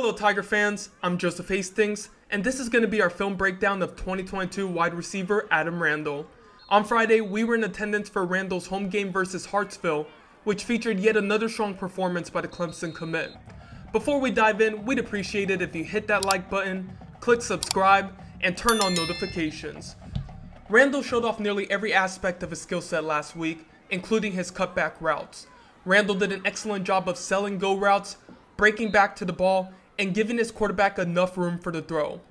Hello Tiger fans, I'm Joseph Hastings, and this is going to be our film breakdown of 2022 wide receiver Adam Randall. On Friday, we were in attendance for Randall's home game versus Hartsville, which featured yet another strong performance by the Clemson commit. Before we dive in, we'd appreciate it if you hit that like button, click subscribe, and turn on notifications. Randall showed off nearly every aspect of his skill set last week, including his cutback routes. Randall did an excellent job of selling go routes, breaking back to the ball, and giving his quarterback enough room for the throw.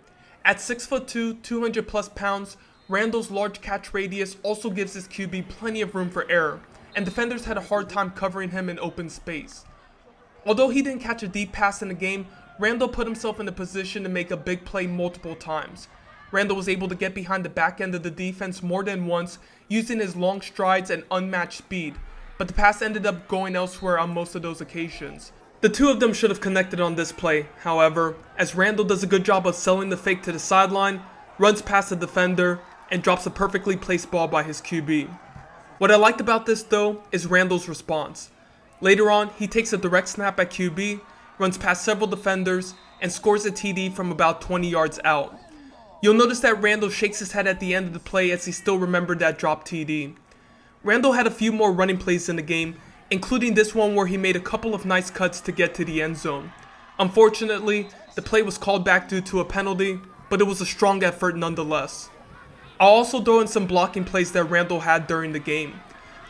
At 6'2", 200 plus pounds, Randall's large catch radius also gives his QB plenty of room for error, and defenders had a hard time covering him in open space. Although he didn't catch a deep pass in the game, Randall put himself in a position to make a big play multiple times. Randall was able to get behind the back end of the defense more than once, using his long strides and unmatched speed, but the pass ended up going elsewhere on most of those occasions. The two of them should have connected on this play, however, as Randall does a good job of selling the fake to the sideline, runs past the defender, and drops a perfectly placed ball by his QB. What I liked about this though is Randall's response. Later on, he takes a direct snap at QB, runs past several defenders, and scores a TD from about 20 yards out. You'll notice that Randall shakes his head at the end of the play as he still remembered that drop TD. Randall had a few more running plays in the game, including this one where he made a couple of nice cuts to get to the end zone. Unfortunately, the play was called back due to a penalty, but it was a strong effort nonetheless. I'll also throw in some blocking plays that Randall had during the game.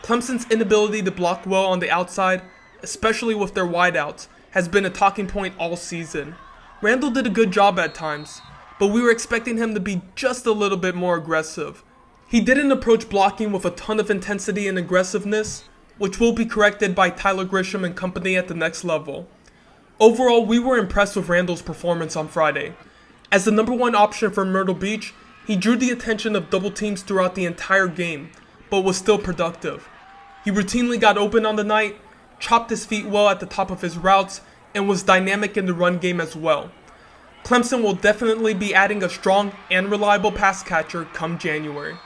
Clemson's inability to block well on the outside, especially with their wideouts, has been a talking point all season. Randall did a good job at times, but we were expecting him to be just a little bit more aggressive. He didn't approach blocking with a ton of intensity and aggressiveness, which will be corrected by Tyler Grisham and company at the next level. Overall, we were impressed with Randall's performance on Friday. As the number one option for Myrtle Beach, he drew the attention of double teams throughout the entire game, but was still productive. He routinely got open on the night, chopped his feet well at the top of his routes, and was dynamic in the run game as well. Clemson will definitely be adding a strong and reliable pass catcher come January.